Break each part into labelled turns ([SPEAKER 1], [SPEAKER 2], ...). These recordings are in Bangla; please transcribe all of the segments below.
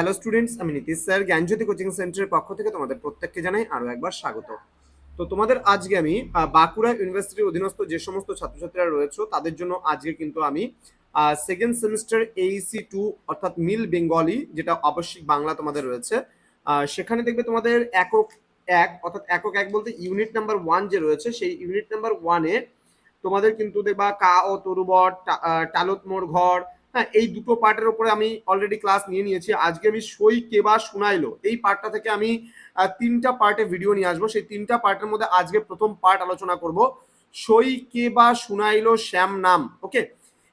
[SPEAKER 1] হ্যালো স্টুডেন্টস, আমি নীতিশ স্যার জ্ঞানজ্যোতি কোচিং সেন্টারের পক্ষ থেকে তোমাদের প্রত্যেককে জানাই আরো একবার স্বাগত। তো তোমাদের আজকে আমি বাঁকুড়া ইউনিভার্সিটির অধীনস্থ যে সমস্ত ছাত্রছাত্রীরা রয়েছে তাদের জন্য আজকে কিন্তু আমি সেকেন্ড সেমিস্টার এইসি 2 অর্থাৎ মিল বেঙ্গলি, যেটা আবশ্যিক বাংলা তোমাদের রয়েছে, সেখানে দেখবে তোমাদের একক এক অর্থাৎ একক এক বলতে ইউনিট নাম্বার 1 যে রয়েছে, সেই ইউনিট নাম্বার 1-এ তোমাদের কিন্তু দেখবা কা ও তরুবর, টালত মোর ঘর, হ্যাঁ, এই দুটো পার্টের উপরে আমি অলরেডি ক্লাস নিয়ে নিয়েছি। আজকে আমি সই কে বা শুনাইলো এই পার্টটা থেকে আমি তিনটা পার্টে ভিডিও নিয়ে আসবো। সেই তিনটা পার্টের মধ্যে আজকে প্রথম পার্ট আলোচনা করব, সই কে বা শুনাইলো শ্যাম নাম। ওকে,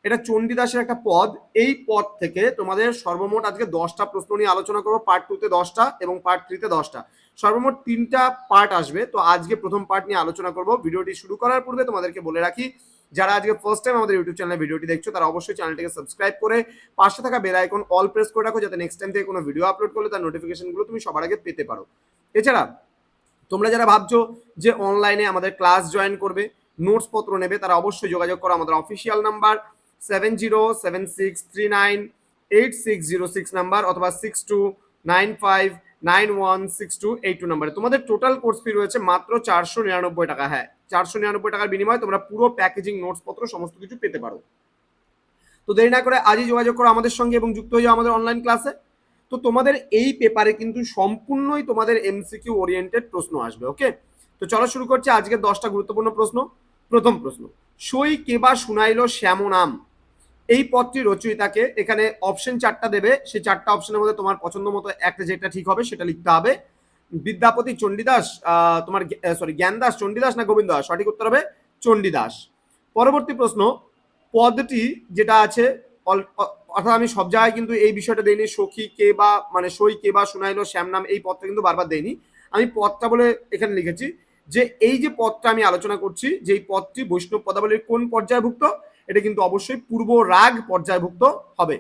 [SPEAKER 1] এটা চণ্ডীদাসের একটা পদ। এই পদ থেকে তোমাদের সর্বমোট আজকে 10টা প্রশ্ন নিয়ে আলোচনা করবো। পার্ট 2-তে 10টা এবং পার্ট 3-তে 10টা, সর্বমোট 3টা পার্ট আসবে। তো আজকে প্রথম পার্ট নিয়ে আলোচনা করব। ভিডিওটি শুরু করার পূর্বে তোমাদেরকে বলে রাখি, যারা আজকে ফার্স্ট টাইম আমাদের ইউটিউব চ্যানেলে ভিডিওটি দেখছো তারা অবশ্যই চ্যানেলটিকে সাবস্ক্রাইব করে পাশে থাকা বেল আইকন অল প্রেস করে রাখো, যাতে নেক্সট টাইম থেকে কোনো ভিডিও আপলোড করলে তার নোটিফিকেশনগুলো তুমি সবার আগে পেতে পারো। এছাড়া তোমরা যারা ভাবছো যে অনলাইনে আমাদের ক্লাস জয়েন করবে, নোটস পত্র নেবে, তারা অবশ্যই যোগাযোগ করো আমাদের অফিসিয়াল নাম্বার 7076398606 নাম্বার অথবা 6295916282 নাম্বারে। তোমাদের টোটাল কোর্স ফি রয়েছে মাত্র 499 টাকা। হ্যাঁ, 499 টাকার বিনিময়ে তোমরা পুরো প্যাকেজিং, নোটস পত্র সমস্ত কিছু পেতে পারো। তো দেরি না করে আজই যোগাযোগ করো আমাদের সঙ্গে এবং যুক্ত হয়ে যাও আমাদের অনলাইন ক্লাসে। তো তোমাদের এই পেপারে কিন্তু সম্পূর্ণই তোমাদের এমসিকিউ ওরিয়েন্টেড প্রশ্ন আসবে। ওকে, তো চলো শুরু করছি আজকের 10টা গুরুত্বপূর্ণ প্রশ্ন। প্রথম প্রশ্ন, সই কে বা শুনাইলো শ্যাম নাম এই পদটি রচয়িতাকে। এখানে অপশন 4টা দেবে, সেই 4টা অপশনের মধ্যে তোমার পছন্দ মতো একটা যেটা ঠিক হবে সেটা লিখতে হবে। বিদ্যাপতি চণ্ডীদাস, তোমার জ্ঞানদাস চণ্ডীদাস না গোবিন্দ দাস? সঠিক উত্তর হবে চণ্ডীদাস। পরবর্তী প্রশ্ন, পদটি যেটা আছে অর্থাৎ আমি সব জায়গায় কিন্তু এই বিষয়টা দেইনি, সখী কে বা মানে সই কে বা শুনাইলো শ্যাম নাম, এই পদটা কিন্তু বারবার দেইনি, আমি পদটা বলে এখানে লিখেছি যে এই যে পদটা আমি আলোচনা করছি, যে এই পদটি বৈষ্ণব পদাবলীর কোন পর্যায়ভুক্ত, এটা কিন্তু অবশ্যই পূর্ব রাগ পর্যায়ভুক্ত হবে।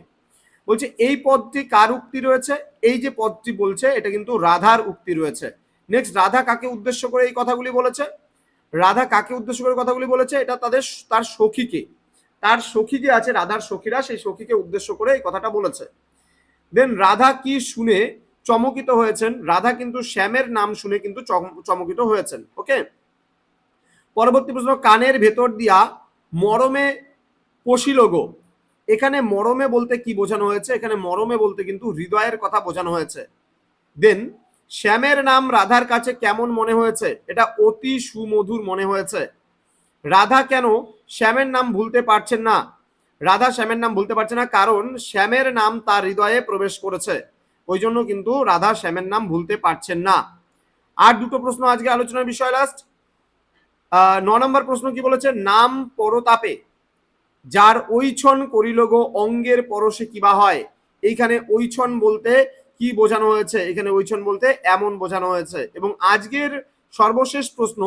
[SPEAKER 1] বলছে এই পদটি কার উক্তি রয়েছে? এই যে পদটি বলছে এটা কিন্তু রাধার উক্তি রয়েছে। নেক্সট, রাধা কাকে উদ্দেশ্য করে এই কথাগুলি বলেছে? রাধা কাকে উদ্দেশ্য করে কথাগুলি বলেছে? এটা তার সখীকে, তার সখী যে আছে রাধার সখীরা, সেই সখীকে উদ্দেশ্য করে এই কথাটা বলেছে। দেন রাধা কি শুনে চমকিত হয়েছেন? রাধা কিন্তু শ্যামের নাম শুনে কিন্তু চমকিত হয়েছেন। ওকে, পরবর্তী প্রশ্ন, কানের ভেতর দিয়া মরমে পশিল গো। এখানে মরমে বলতে কি বোঝানো হয়েছে? এখানে মরমে বলতে কিন্তু হৃদয়ের কথা বোঝানো হয়েছে। দেন শ্যামের নাম রাধার কাছে কেমন মনে হয়েছে? এটা অতি সুমধুর মনে হয়েছে। রাধা কেন শ্যামের নাম ভুলতে পারছেন না? রাধা শ্যামের নাম ভুলতে পারছে না কারণ শ্যামের নাম তার হৃদয়ে প্রবেশ করেছে, ওই জন্য কিন্তু রাধা শ্যামের নাম ভুলতে পারছেন না। আর দুটো প্রশ্ন আজকে আলোচনার বিষয় লাস্ট। 9 নম্বর প্রশ্ন কি বলেছে? নাম পরতাপে যার ঐছন করিল গো অঙ্গের পরশে কিবা হয়। এইখানে ঐছন বলতে কি বোঝানো হয়েছে? এখানে ঐছন বলতে এমন বোঝানো হয়েছে। এবং আজকের সর্বশেষ প্রশ্ন,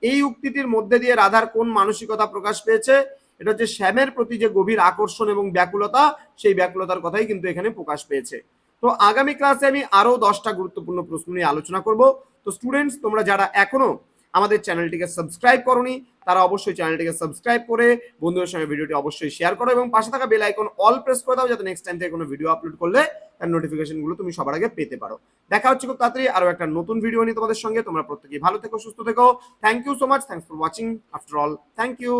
[SPEAKER 1] এই উক্তিটির মধ্যে দিয়ে রাধার কোন মানসিকতা প্রকাশ পেয়েছে? এটা হচ্ছে শ্যামের প্রতি যে গভীর আকর্ষণ এবং ব্যাকুলতা, সেই ব্যাকুলতার কথাই কিন্তু এখানে প্রকাশ পেয়েছে। তো আগামী ক্লাসে আমি আরো 10টা গুরুত্বপূর্ণ প্রশ্ন নিয়ে আলোচনা করব। তো স্টুডেন্টস, তোমরা যারা এখনো আমাদের চ্যানেলটিকে সাবস্ক্রাইব করোনি তারা অবশ্যই চ্যানেলটিকে সাবস্ক্রাইব করে বন্ধুদের সঙ্গে ভিডিওটি অবশ্যই শেয়ার করো এবং পাশে থাকা বেল আইকন অল প্রেস করে দাও, যাতে নেক্সট টাইম থেকে কোনো ভিডিও আপলোড করলে তার নোটিফিকেশনগুলো তুমি সবার আগে পেতে পারো। দেখা হচ্ছে খুব তাড়াতাড়ি আরো একটা নতুন ভিডিও নিয়ে তোমাদের সঙ্গে। তোমরা প্রত্যেকেই ভালো থেকো, সুস্থ থেকো। Thank you so much, thanks for watching after all, thank you.